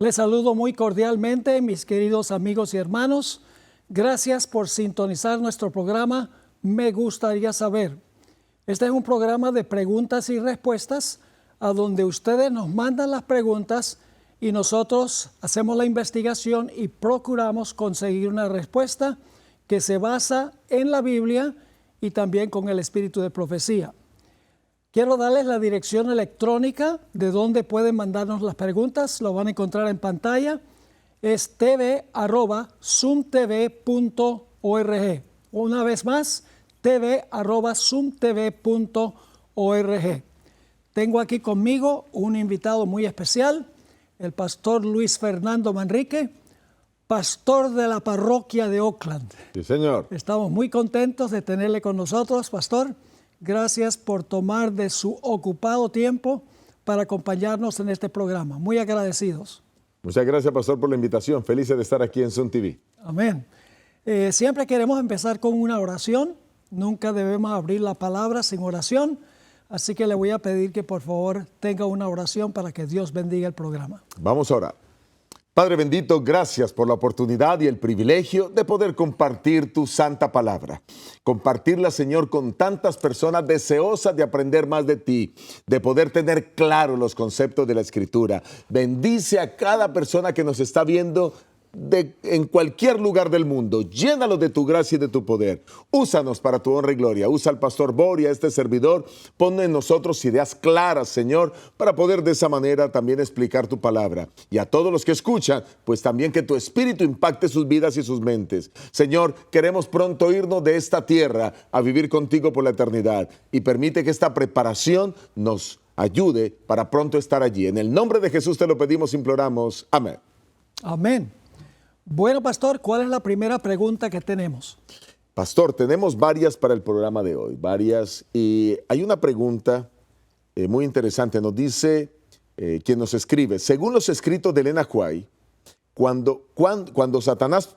Les saludo muy cordialmente, mis queridos amigos y hermanos. Gracias por sintonizar nuestro programa Me Gustaría Saber. Este es un programa de preguntas y respuestas a donde ustedes nos mandan las preguntas y nosotros hacemos la investigación y procuramos conseguir una respuesta que se basa en la Biblia y también con el espíritu de profecía. Quiero darles la dirección electrónica de donde pueden mandarnos las preguntas. Lo van a encontrar en pantalla. Es tv@zoomtv.org. Una vez más, tv@zoomtv.org. Tengo aquí conmigo un invitado muy especial, el pastor Luis Fernando Manrique, pastor de la parroquia de Oakland. Sí, señor. Estamos muy contentos de tenerle con nosotros, pastor. Gracias por tomar de su ocupado tiempo para acompañarnos en este programa. Muy agradecidos. Muchas gracias, pastor, por la invitación. Felices de estar aquí en Zoom TV. Amén. Siempre queremos empezar con una oración. Nunca debemos abrir la palabra sin oración. Así que le voy a pedir que por favor tenga una oración para que Dios bendiga el programa. Vamos a orar. Padre bendito, gracias por la oportunidad y el privilegio de poder compartir tu santa palabra. Compartirla, Señor, con tantas personas deseosas de aprender más de ti, de poder tener claro los conceptos de la Escritura. Bendice a cada persona que nos está viendo en cualquier lugar del mundo. Llénalos de tu gracia y de tu poder. Úsanos para tu honra y gloria. Usa al pastor Boria, a este servidor. Pon en nosotros ideas claras, Señor, para poder de esa manera también explicar tu palabra. Y a todos los que escuchan, pues también que tu espíritu impacte sus vidas y sus mentes. Señor, queremos pronto irnos de esta tierra a vivir contigo por la eternidad. Y permite que esta preparación nos ayude para pronto estar allí. En el nombre de Jesús te lo pedimos, imploramos. Amén. Amén. Bueno, pastor, ¿cuál es la primera pregunta que tenemos? Pastor, tenemos varias para el programa de hoy, varias. Y hay una pregunta muy interesante. Nos dice quien nos escribe, según los escritos de Elena White, ¿cuándo Satanás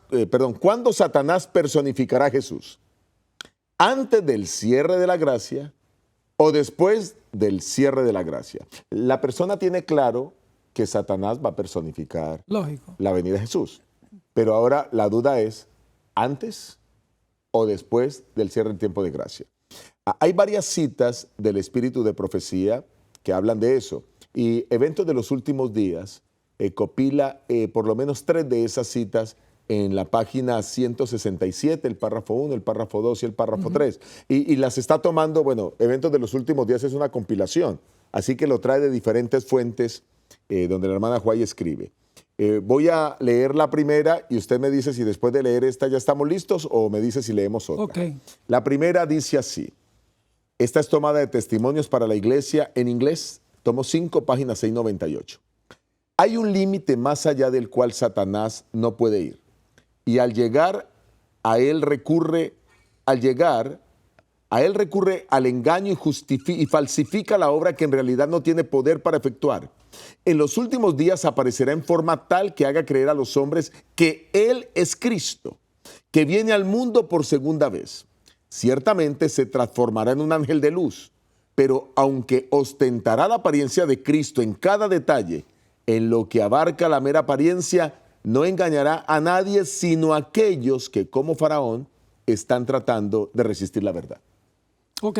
personificará a Jesús? ¿Antes del cierre de la gracia o después del cierre de la gracia? La persona tiene claro que Satanás va a personificar la venida de Jesús. Pero ahora la duda es, ¿antes o después del cierre del tiempo de gracia? Hay varias citas del espíritu de profecía que hablan de eso. Y Eventos de los Últimos Días copila por lo menos 3 de esas citas en la página 167, el párrafo 1, el párrafo 2 y el párrafo 3. Y las está tomando, bueno, Eventos de los Últimos Días es una compilación, así que lo trae de diferentes fuentes donde la hermana White escribe. Voy a leer la primera y usted me dice si después de leer esta ya estamos listos o me dice si leemos otra. Okay. La primera dice así. Esta es tomada de Testimonios para la Iglesia en inglés, tomo 5, página 698. Hay un límite más allá del cual Satanás no puede ir. Y al llegar a él recurre al engaño y falsifica la obra que en realidad no tiene poder para efectuar. En los últimos días aparecerá en forma tal que haga creer a los hombres que Él es Cristo, que viene al mundo por segunda vez. Ciertamente se transformará en un ángel de luz, pero aunque ostentará la apariencia de Cristo en cada detalle, en lo que abarca la mera apariencia, no engañará a nadie sino a aquellos que, como Faraón, están tratando de resistir la verdad. Ok.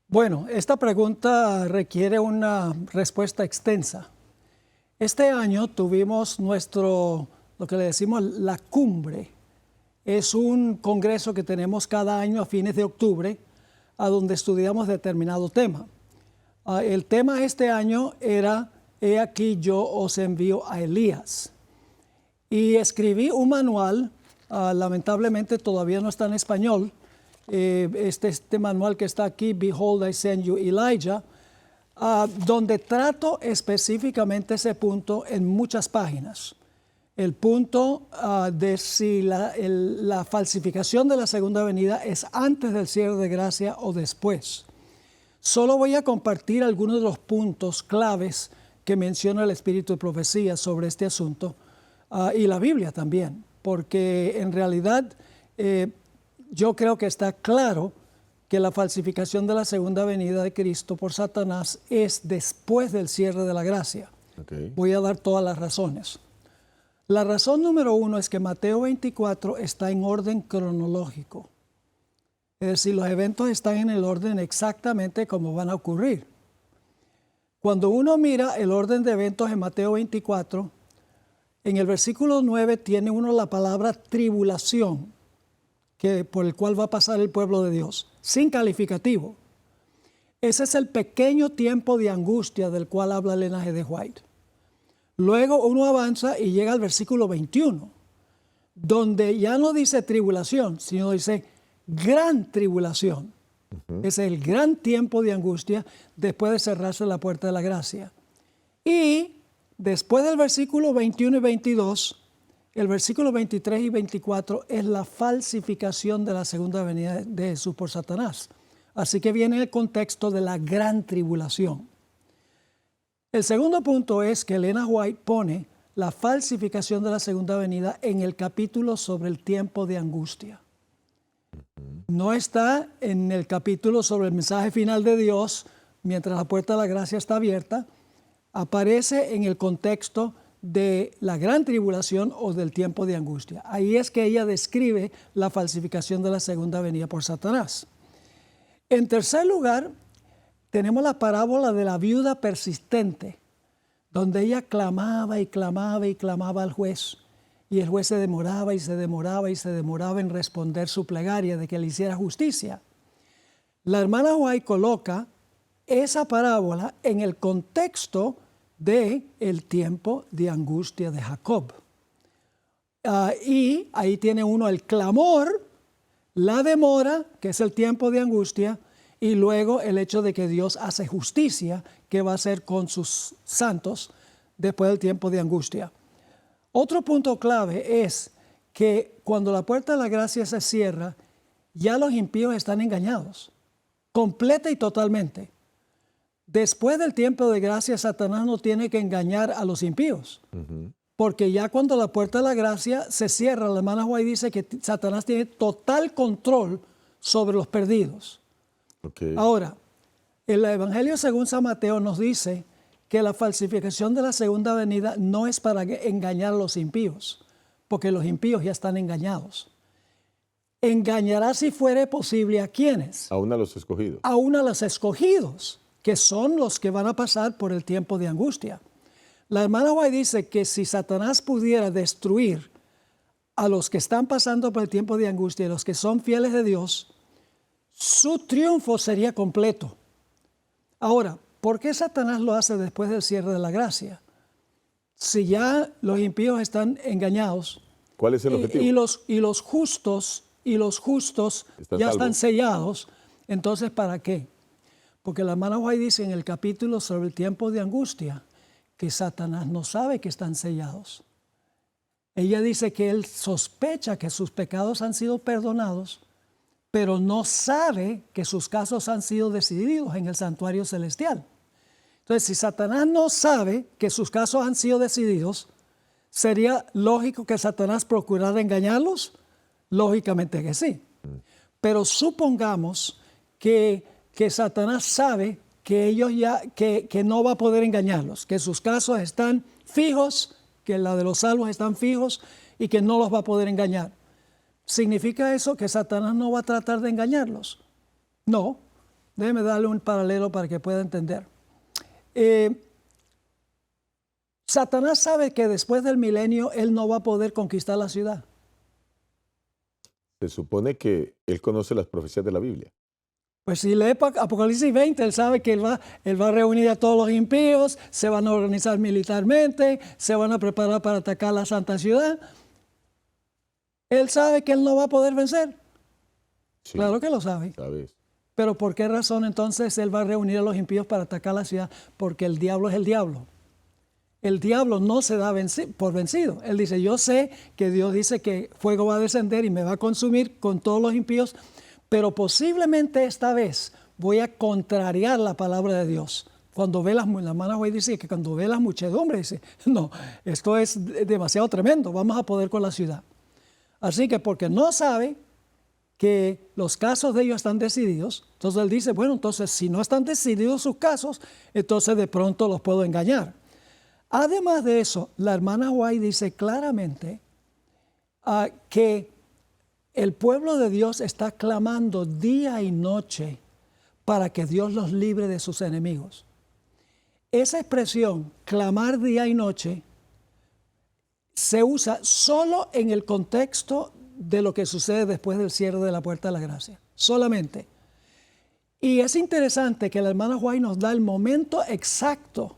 Bueno, esta pregunta requiere una respuesta extensa. Este año tuvimos lo que le decimos la cumbre. Es un congreso que tenemos cada año a fines de octubre, a donde estudiamos determinado tema. El tema este año era, he aquí yo os envío a Elías. Y escribí un manual, lamentablemente todavía no está en español, este manual que está aquí, Behold, I send you Elijah, donde trato específicamente ese punto en muchas páginas. El punto de si la falsificación de la segunda venida es antes del cierre de gracia o después. Solo voy a compartir algunos de los puntos claves que menciona el espíritu de profecía sobre este asunto y la Biblia también, porque en realidad yo creo que está claro que la falsificación de la segunda venida de Cristo por Satanás es después del cierre de la gracia. Okay. Voy a dar todas las razones. La razón número uno es que Mateo 24 está en orden cronológico. Es decir, los eventos están en el orden exactamente como van a ocurrir. Cuando uno mira el orden de eventos en Mateo 24, en el versículo 9 tiene uno la palabra tribulación, por el cual va a pasar el pueblo de Dios, sin calificativo. Ese es el pequeño tiempo de angustia del cual habla el linaje de White. Luego uno avanza y llega al versículo 21, donde ya no dice tribulación, sino dice gran tribulación. Ese es el gran tiempo de angustia después de cerrarse la puerta de la gracia. Y después del versículo 21 y 22, el versículo 23 y 24 es la falsificación de la segunda venida de Jesús por Satanás. Así que viene el contexto de la gran tribulación. El segundo punto es que Elena White pone la falsificación de la segunda venida en el capítulo sobre el tiempo de angustia. No está en el capítulo sobre el mensaje final de Dios, mientras la puerta de la gracia está abierta. Aparece en el contexto de la gran tribulación o del tiempo de angustia. Ahí es que ella describe la falsificación de la segunda venida por Satanás. En tercer lugar, tenemos la parábola de la viuda persistente, donde ella clamaba y clamaba y clamaba al juez, y el juez se demoraba y se demoraba y se demoraba en responder su plegaria de que le hiciera justicia. La hermana White coloca esa parábola en el contexto de el tiempo de angustia de Jacob. Y ahí tiene uno el clamor, la demora, que es el tiempo de angustia, y luego el hecho de que Dios hace justicia, que va a hacer con sus santos después del tiempo de angustia. Otro punto clave es que cuando la puerta de la gracia se cierra, ya los impíos están engañados, completa y totalmente. Después del tiempo de gracia, Satanás no tiene que engañar a los impíos. Porque ya cuando la puerta de la gracia se cierra, la hermana White dice que Satanás tiene total control sobre los perdidos. Okay. Ahora, el Evangelio según San Mateo nos dice que la falsificación de la segunda venida no es para engañar a los impíos, porque los impíos ya están engañados. Engañará si fuere posible a quienes. Aún a los escogidos. Aún a los escogidos, que son los que van a pasar por el tiempo de angustia. La hermana White dice que si Satanás pudiera destruir a los que están pasando por el tiempo de angustia, los que son fieles de Dios, su triunfo sería completo. Ahora, ¿por qué Satanás lo hace después del cierre de la gracia? Si ya los impíos están engañados, ¿cuál es el objetivo? Y los justos ya están sellados, entonces ¿para qué? Porque la hermana White dice en el capítulo sobre el tiempo de angustia que Satanás no sabe que están sellados. Ella dice que él sospecha que sus pecados han sido perdonados, pero no sabe que sus casos han sido decididos en el santuario celestial. Entonces, si Satanás no sabe que sus casos han sido decididos, ¿sería lógico que Satanás procurara engañarlos? Lógicamente que sí. Pero supongamos que Satanás sabe que ellos que no va a poder engañarlos, que sus casos están fijos, que la de los salvos están fijos y que no los va a poder engañar. ¿Significa eso que Satanás no va a tratar de engañarlos? No. Déjeme darle un paralelo para que pueda entender. Satanás sabe que después del milenio él no va a poder conquistar la ciudad. Se supone que él conoce las profecías de la Biblia. Pues si lee Apocalipsis 20, él sabe que él va a reunir a todos los impíos, se van a organizar militarmente, se van a preparar para atacar la santa ciudad. Él sabe que él no va a poder vencer. Sí, claro que lo sabe. ¿Sabes? Pero ¿por qué razón entonces él va a reunir a los impíos para atacar la ciudad? Porque el diablo es el diablo. El diablo no se da por vencido. Él dice, yo sé que Dios dice que fuego va a descender y me va a consumir con todos los impíos, pero posiblemente esta vez voy a contrariar la palabra de Dios. Cuando ve la hermana White dice que cuando ve las muchedumbres, dice, no, esto es demasiado tremendo, vamos a poder con la ciudad. Así que porque no sabe que los casos de ellos están decididos, entonces él dice, bueno, entonces si no están decididos sus casos, entonces de pronto los puedo engañar. Además de eso, la hermana White dice claramente que el pueblo de Dios está clamando día y noche para que Dios los libre de sus enemigos. Esa expresión, clamar día y noche, se usa solo en el contexto de lo que sucede después del cierre de la puerta de la gracia. Solamente. Y es interesante que la hermana White nos da el momento exacto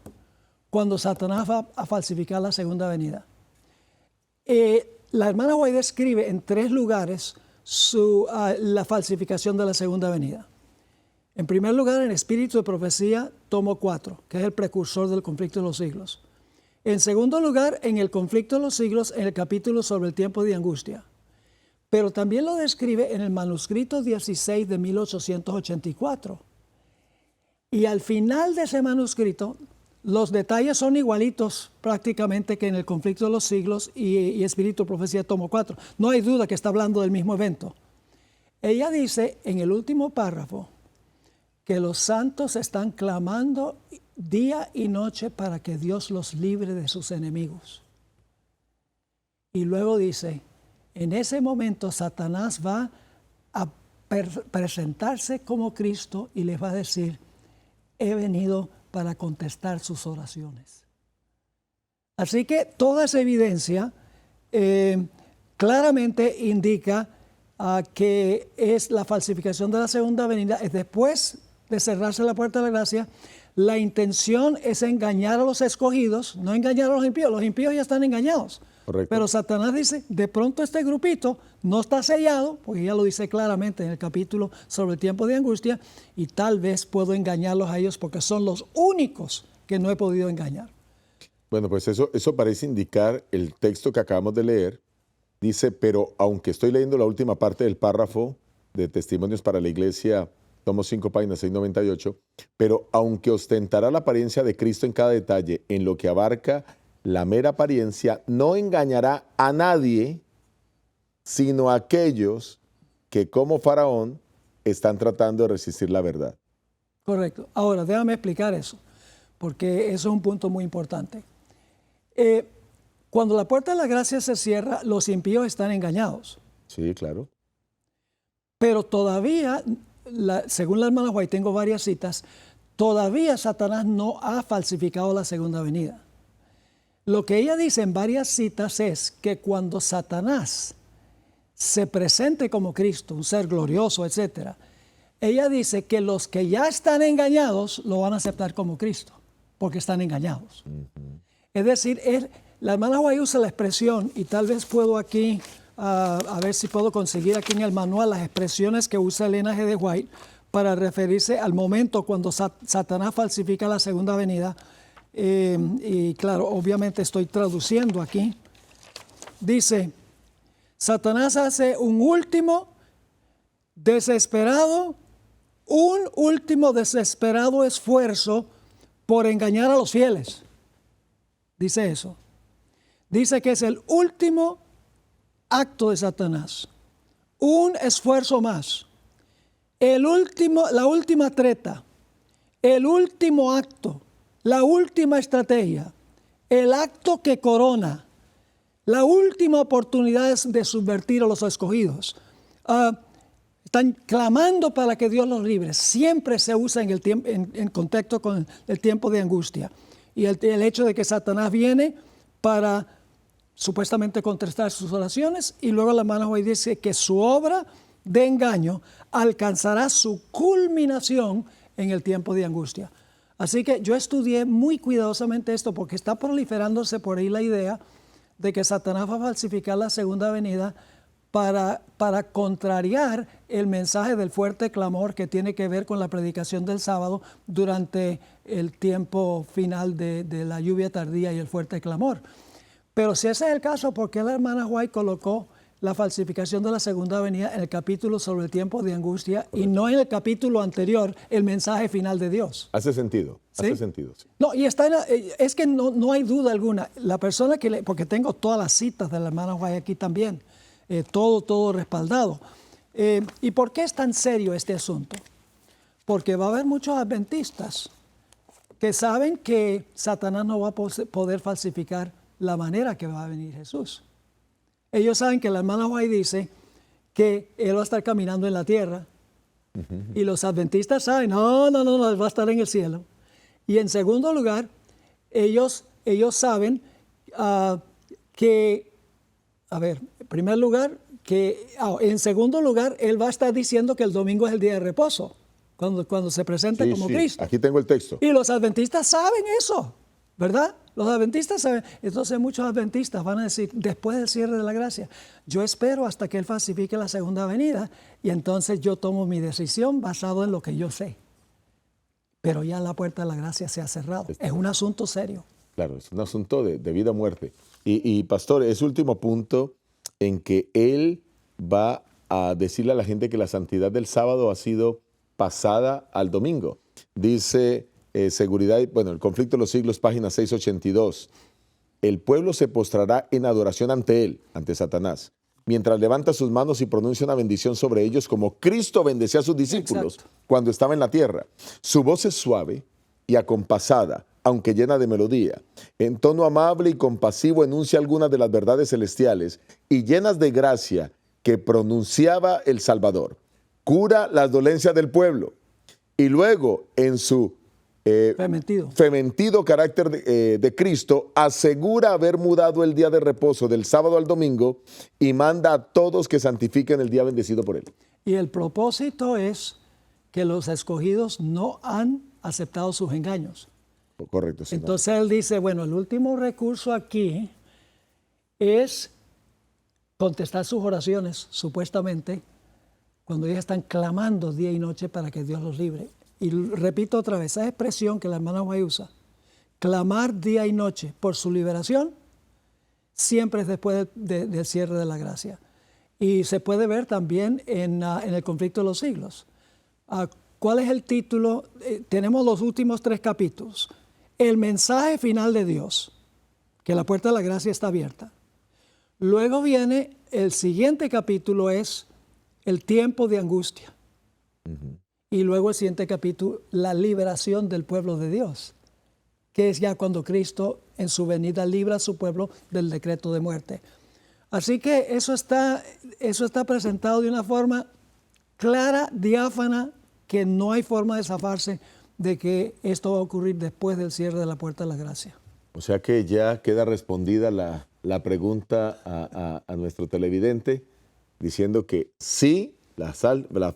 cuando Satanás va a falsificar la segunda venida. La hermana White describe en 3 lugares la falsificación de la segunda venida. En primer lugar, en Espíritu de Profecía, tomo 4, que es el precursor del conflicto de los siglos. En segundo lugar, en el conflicto de los siglos, en el capítulo sobre el tiempo de angustia. Pero también lo describe en el manuscrito 16 de 1884. Y al final de ese manuscrito, los detalles son igualitos prácticamente que en el conflicto de los siglos y Espíritu de Profecía, tomo 4. No hay duda que está hablando del mismo evento. Ella dice en el último párrafo que los santos están clamando día y noche para que Dios los libre de sus enemigos. Y luego dice, en ese momento Satanás va a presentarse como Cristo y les va a decir, he venido para contestar sus oraciones. Así que toda esa evidencia claramente indica que es la falsificación de la segunda venida, es después de cerrarse la puerta de la gracia. La intención es engañar a los escogidos, no engañar a los impíos. Los impíos ya están engañados. Correcto. Pero Satanás dice, de pronto este grupito no está sellado, porque ya lo dice claramente en el capítulo sobre el tiempo de angustia, y tal vez puedo engañarlos a ellos porque son los únicos que no he podido engañar. Bueno, pues eso parece indicar el texto que acabamos de leer. Dice, pero aunque estoy leyendo la última parte del párrafo de Testimonios para la Iglesia, tomo 5 páginas, 698, pero aunque ostentará la apariencia de Cristo en cada detalle, en lo que abarca la mera apariencia, no engañará a nadie, sino a aquellos que como Faraón están tratando de resistir la verdad. Correcto. Ahora, déjame explicar eso, porque eso es un punto muy importante. Cuando la puerta de la gracia se cierra, los impíos están engañados. Sí, claro. Pero todavía, según la hermana White, tengo varias citas, todavía Satanás no ha falsificado la segunda venida. Lo que ella dice en varias citas es que cuando Satanás se presente como Cristo, un ser glorioso, etc., ella dice que los que ya están engañados lo van a aceptar como Cristo, porque están engañados. Es decir, la hermana White usa la expresión, y tal vez puedo aquí, a ver si puedo conseguir aquí en el manual las expresiones que usa Elena G. de White para referirse al momento cuando Satanás falsifica la segunda venida. Y claro, obviamente estoy traduciendo aquí. Dice, Satanás hace un último desesperado esfuerzo por engañar a los fieles. Dice eso. Dice que es el último acto de Satanás. Un esfuerzo más. La última treta. El último acto. La última estrategia. El acto que corona. La última oportunidad de subvertir a los escogidos. Están clamando para que Dios los libre. Siempre se usa en contexto con el tiempo de angustia. Y el hecho de que Satanás viene para supuestamente contestar sus oraciones, y luego la hermana White dice que su obra de engaño alcanzará su culminación en el tiempo de angustia. Así que yo estudié muy cuidadosamente esto porque está proliferándose por ahí la idea de que Satanás va a falsificar la segunda venida para contrariar el mensaje del fuerte clamor que tiene que ver con la predicación del sábado durante el tiempo final de la lluvia tardía y el fuerte clamor. Pero si ese es el caso, ¿por qué la hermana White colocó la falsificación de la segunda venida en el capítulo sobre el tiempo de angustia? Correcto. Y no en el capítulo anterior, el mensaje final de Dios? Hace sentido, ¿Sí? Hace sentido. Sí. No, y es que no hay duda alguna. La persona porque tengo todas las citas de la hermana White aquí también, todo respaldado. ¿Y por qué es tan serio este asunto? Porque va a haber muchos adventistas que saben que Satanás no va a poder falsificar la manera que va a venir Jesús. Ellos saben que la hermana White dice que Él va a estar caminando en la tierra. Y los adventistas saben, no, va a estar en el cielo. Y en segundo lugar, ellos saben que, en primer lugar, en segundo lugar, Él va a estar diciendo que el domingo es el día de reposo, cuando se presente como Cristo. Aquí tengo el texto. Y los adventistas saben eso, ¿verdad? Los adventistas saben. Entonces muchos adventistas van a decir, después del cierre de la gracia, yo espero hasta que Él falsifique la segunda venida y entonces yo tomo mi decisión basado en lo que yo sé. Pero ya la puerta de la gracia se ha cerrado. Es un asunto serio. Claro, es un asunto de vida o muerte. Y pastor, ese último punto en que Él va a decirle a la gente que la santidad del sábado ha sido pasada al domingo. Dice Seguridad, el conflicto de los siglos, página 682. El pueblo se postrará en adoración ante Él, ante Satanás, mientras levanta sus manos y pronuncia una bendición sobre ellos como Cristo bendecía a sus discípulos. Exacto. Cuando estaba en la tierra. Su voz es suave y acompasada, aunque llena de melodía. En tono amable y compasivo enuncia algunas de las verdades celestiales y llenas de gracia que pronunciaba el Salvador. Cura las dolencias del pueblo y luego en su fementido carácter de Cristo asegura haber mudado el día de reposo del sábado al domingo y manda a todos que santifiquen el día bendecido por Él. Y el propósito es que los escogidos no han aceptado sus engaños. Correcto. Sí, entonces Él dice, el último recurso aquí es contestar sus oraciones, supuestamente, cuando ellos están clamando día y noche para que Dios los libre. Y repito otra vez, esa expresión que la hermana White usa, clamar día y noche por su liberación, siempre es después del cierre de la gracia. Y se puede ver también en el conflicto de los siglos. ¿Cuál es el título? Tenemos los últimos 3 capítulos. El mensaje final de Dios, que la puerta de la gracia está abierta. Luego viene el siguiente capítulo, es el tiempo de angustia. Y luego el siguiente capítulo, la liberación del pueblo de Dios, que es ya cuando Cristo en su venida libra a su pueblo del decreto de muerte. Así que eso está presentado de una forma clara, diáfana, que no hay forma de zafarse de que esto va a ocurrir después del cierre de la puerta de la gracia. O sea que ya queda respondida la pregunta a nuestro televidente, diciendo que sí, la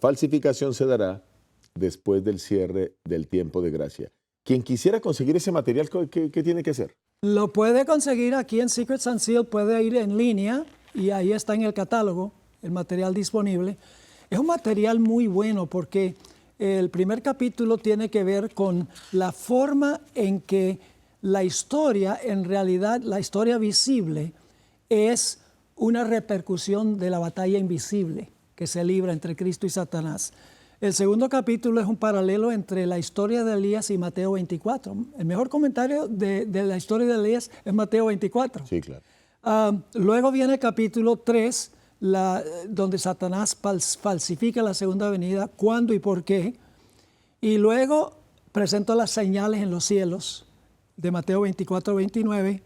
falsificación se dará después del cierre del tiempo de gracia. Quien quisiera conseguir ese material, ¿qué tiene que hacer? Lo puede conseguir aquí en Secrets and Seal, puede ir en línea y ahí está en el catálogo el material disponible. Es un material muy bueno porque el primer capítulo tiene que ver con la forma en que la historia, en realidad la historia visible, es una repercusión de la batalla invisible que se libra entre Cristo y Satanás. El segundo capítulo es un paralelo entre la historia de Elías y Mateo 24. El mejor comentario de la historia de Elías es Mateo 24. Sí, claro. Luego viene el capítulo 3, donde Satanás falsifica la segunda venida, cuándo y por qué. Y luego presenta las señales en los cielos, de Mateo 24, 29.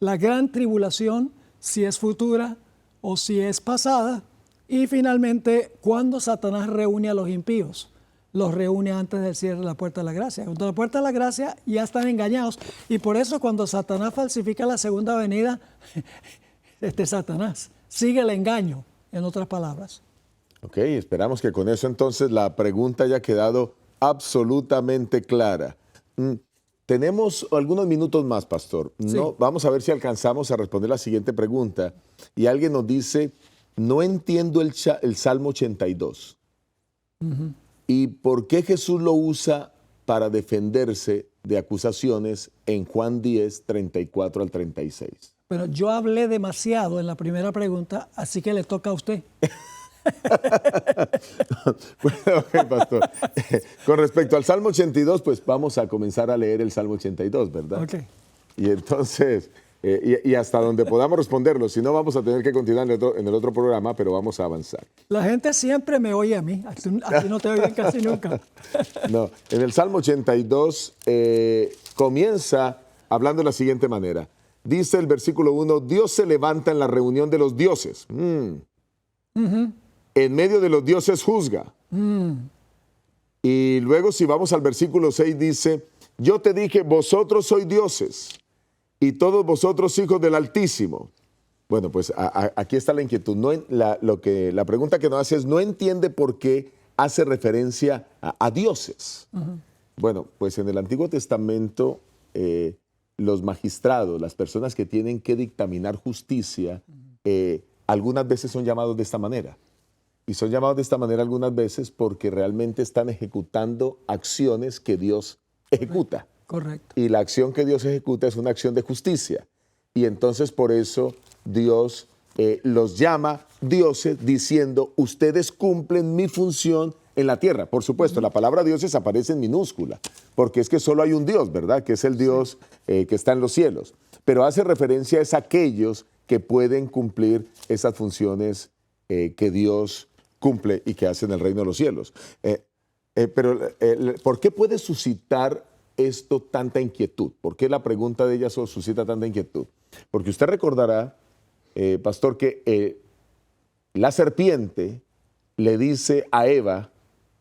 La gran tribulación, si es futura o si es pasada. Y finalmente, cuando Satanás reúne a los impíos, los reúne antes del cierre de la puerta de la gracia. Contra la puerta de la gracia ya están engañados. Y por eso cuando Satanás falsifica la segunda venida, Satanás sigue el engaño, en otras palabras. Ok, esperamos que con eso entonces la pregunta haya quedado absolutamente clara. Tenemos algunos minutos más, pastor. Sí. No, vamos a ver si alcanzamos a responder la siguiente pregunta. Y alguien nos dice, no entiendo el Salmo 82. ¿Y por qué Jesús lo usa para defenderse de acusaciones en Juan 10, 34 al 36? Pero yo hablé demasiado en la primera pregunta, así que le toca a usted. Bueno, okay, pastor. Con respecto al Salmo 82, pues vamos a comenzar a leer el Salmo 82, ¿verdad? Ok. Y entonces, y hasta donde podamos responderlo. Si no, vamos a tener que continuar en el otro programa, pero vamos a avanzar. La gente siempre me oye a mí, a ti no te oyen casi nunca. No, en el Salmo 82 comienza hablando de la siguiente manera. Dice el versículo 1, Dios se levanta en la reunión de los dioses. En medio de los dioses juzga. Y luego si vamos al versículo 6 dice, yo te dije, vosotros sois dioses y todos vosotros hijos del Altísimo. Bueno, pues aquí está la inquietud. La pregunta que nos hace es, no entiende por qué hace referencia a dioses. Bueno, pues en el Antiguo Testamento los magistrados, las personas que tienen que dictaminar justicia, algunas veces son llamados de esta manera. Y son llamados de esta manera algunas veces porque realmente están ejecutando acciones que Dios ejecuta. Correcto. Y la acción que Dios ejecuta es una acción de justicia. Y entonces por eso Dios los llama dioses diciendo, ustedes cumplen mi función en la tierra. Por supuesto, la palabra dioses aparece en minúscula, porque es que solo hay un Dios, ¿verdad? Que es el Dios que está en los cielos. Pero hace referencia a aquellos que pueden cumplir esas funciones que Dios cumple y que hace en el reino de los cielos. ¿Por qué puede suscitar esto tanta inquietud? ¿Por qué la pregunta de ella suscita tanta inquietud? Porque usted recordará, pastor, que la serpiente le dice a Eva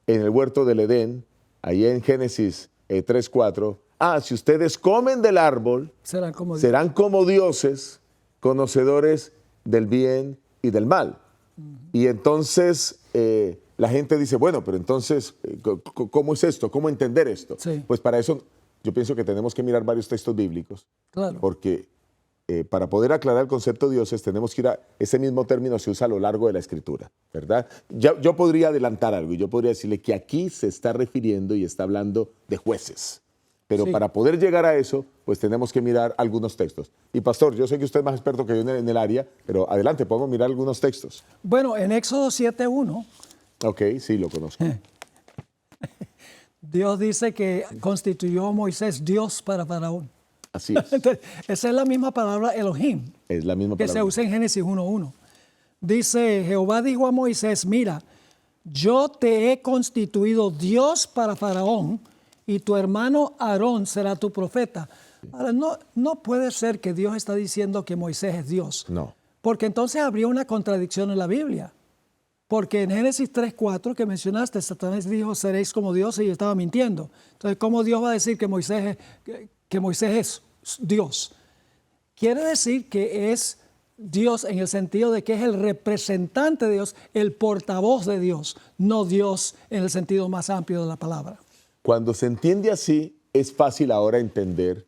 en el huerto del Edén, ahí en Génesis 3:4, si ustedes comen del árbol, serán como dioses, conocedores del bien y del mal. Y entonces la gente dice, bueno, pero entonces, ¿cómo es esto? ¿Cómo entender esto? Sí. Pues para eso yo pienso que tenemos que mirar varios textos bíblicos, Claro. porque para poder aclarar el concepto de dioses tenemos que ir a ese mismo término se usa a lo largo de la Escritura, ¿verdad? Yo podría adelantar algo y yo podría decirle que aquí se está refiriendo y está hablando de jueces. Pero Sí. para poder llegar a eso, pues tenemos que mirar algunos textos. Y pastor, yo sé que usted es más experto que yo en el área, pero adelante, podemos mirar algunos textos. Bueno, en Éxodo 7:1, Ok, sí, lo conozco. Dios dice que constituyó a Moisés Dios para Faraón. Así es. Entonces, esa es la misma palabra Elohim, Es la misma que se palabra. usa en Génesis 1:1. Dice, Jehová dijo a Moisés, mira, yo te he constituido Dios para Faraón y tu hermano Aarón será tu profeta. Ahora, no puede ser que Dios está diciendo que Moisés es Dios. No. Porque entonces habría una contradicción en la Biblia. Porque en Génesis 3:4 que mencionaste, Satanás dijo, seréis como Dios, y yo estaba mintiendo. Entonces, ¿cómo Dios va a decir que Moisés es Dios? Quiere decir que es Dios en el sentido de que es el representante de Dios, el portavoz de Dios, no Dios en el sentido más amplio de la palabra. Cuando se entiende así, es fácil ahora entender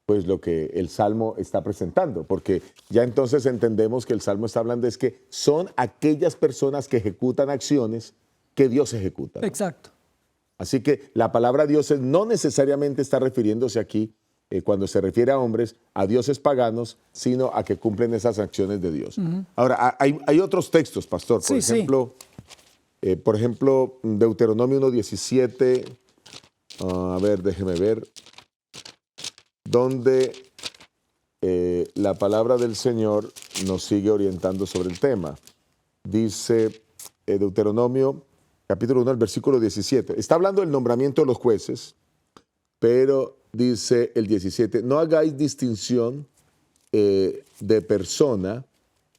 pues lo que el Salmo está presentando, porque ya entonces entendemos que el Salmo está hablando es que son aquellas personas que ejecutan acciones que Dios ejecuta, ¿no? Exacto. Así que la palabra dioses no necesariamente está refiriéndose aquí, cuando se refiere a hombres, a dioses paganos, sino a que cumplen esas acciones de Dios. Ahora, hay otros textos, pastor, por ejemplo, Deuteronomio 1:17, a ver, déjeme ver, donde la palabra del Señor nos sigue orientando sobre el tema. Dice Deuteronomio capítulo 1, el versículo 17. Está hablando del nombramiento de los jueces, pero dice el 17, no hagáis distinción de persona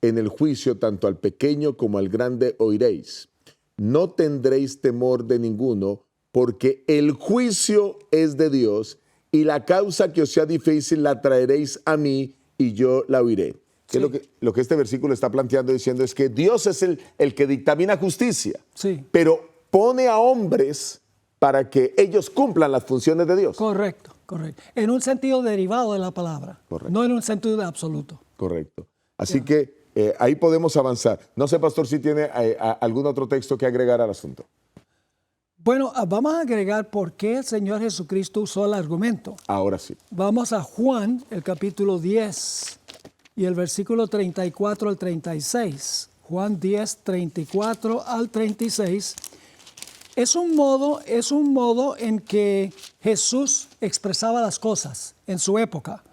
en el juicio, tanto al pequeño como al grande oiréis. No tendréis temor de ninguno, porque el juicio es de Dios, y la causa que os sea difícil la traeréis a mí, y yo la oiré. Sí. Lo que este versículo está planteando diciendo es que Dios es el que dictamina justicia, Sí. pero pone a hombres para que ellos cumplan las funciones de Dios. Correcto, correcto. En un sentido derivado de la palabra, Correcto. no en un sentido absoluto. Correcto. Así que ahí podemos avanzar. No sé, pastor, si tiene algún otro texto que agregar al asunto. Bueno, vamos a agregar por qué el Señor Jesucristo usó el argumento. Ahora sí. Vamos a Juan, el capítulo 10 y el versículo 34 al 36. Juan 10, 34 al 36. Es un modo en que Jesús expresaba las cosas en su época.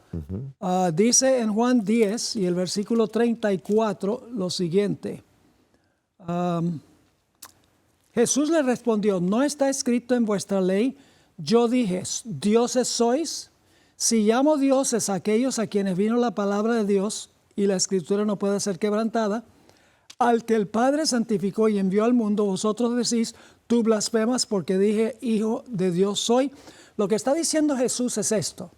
Dice en Juan 10 y el versículo 34 lo siguiente. Jesús le respondió, ¿no está escrito en vuestra ley? Yo dije, dioses sois. Si llamo dioses a aquellos a quienes vino la palabra de Dios, y la escritura no puede ser quebrantada, al que el Padre santificó y envió al mundo, vosotros decís, tú blasfemas porque dije, hijo de Dios soy. Lo que está diciendo Jesús es esto.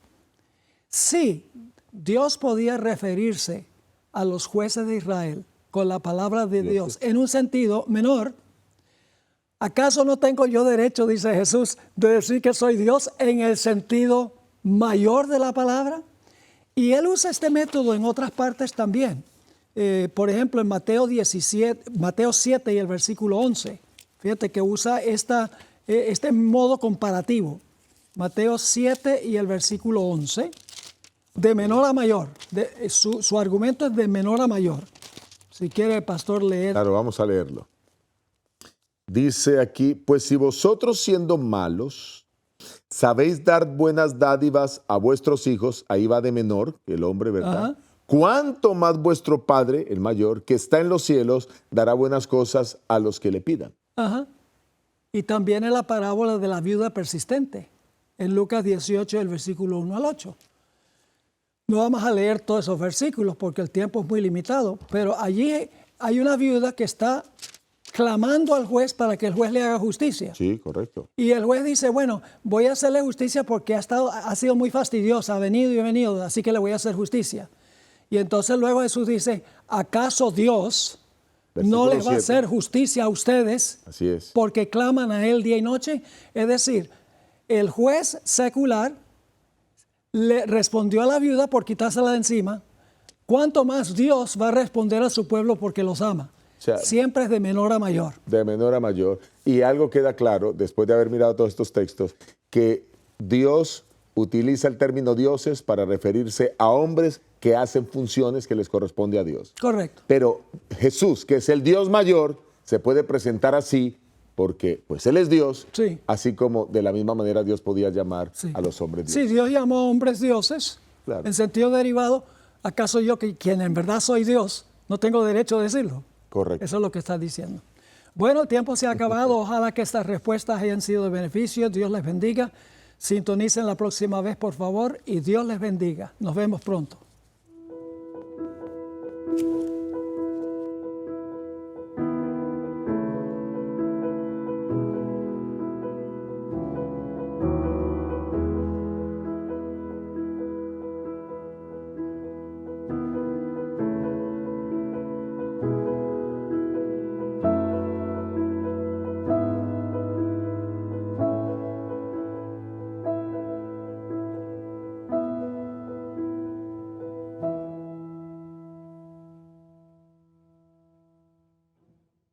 Sí, Dios podía referirse a los jueces de Israel con la palabra de Dios en un sentido menor. ¿Acaso no tengo yo derecho, dice Jesús, de decir que soy Dios en el sentido mayor de la palabra? Y él usa este método en otras partes también. Por ejemplo, en Mateo 7 y el versículo 11. Fíjate que usa este modo comparativo. Mateo 7 y el versículo 11. De menor a mayor. Su argumento es de menor a mayor. Si quiere el pastor leer. Claro, vamos a leerlo. Dice aquí, pues si vosotros siendo malos sabéis dar buenas dádivas a vuestros hijos, ahí va de menor, el hombre, ¿verdad? Ajá. ¿Cuánto más vuestro Padre, el mayor, que está en los cielos, dará buenas cosas a los que le pidan? Ajá. Y también en la parábola de la viuda persistente, en Lucas 18, el versículo 1 al 8. No vamos a leer todos esos versículos porque el tiempo es muy limitado, pero allí hay una viuda que está clamando al juez para que el juez le haga justicia. Sí, correcto. Y el juez dice, bueno, voy a hacerle justicia porque ha sido muy fastidiosa, ha venido y ha venido, así que le voy a hacer justicia. Y entonces luego Jesús dice, ¿acaso Dios no les va a hacer justicia a ustedes? Así es. Porque claman a Él día y noche. Es decir, el juez secular le respondió a la viuda por quitársela de encima. ¿Cuánto más Dios va a responder a su pueblo porque los ama? O sea, siempre es de menor a mayor. De menor a mayor. Y algo queda claro, después de haber mirado todos estos textos, que Dios utiliza el término dioses para referirse a hombres que hacen funciones que les corresponde a Dios. Correcto. Pero Jesús, que es el Dios mayor, se puede presentar así porque pues Él es Dios, Sí. así como de la misma manera Dios podía llamar Sí. a los hombres Sí, dioses. Dios llamó a hombres dioses. Claro. En sentido derivado, ¿acaso yo, quien en verdad soy Dios, no tengo derecho a decirlo? Correcto. Eso es lo que está diciendo. Bueno, el tiempo se ha acabado. Ojalá que estas respuestas hayan sido de beneficio. Dios les bendiga. Sintonicen la próxima vez, por favor, y Dios les bendiga. Nos vemos pronto.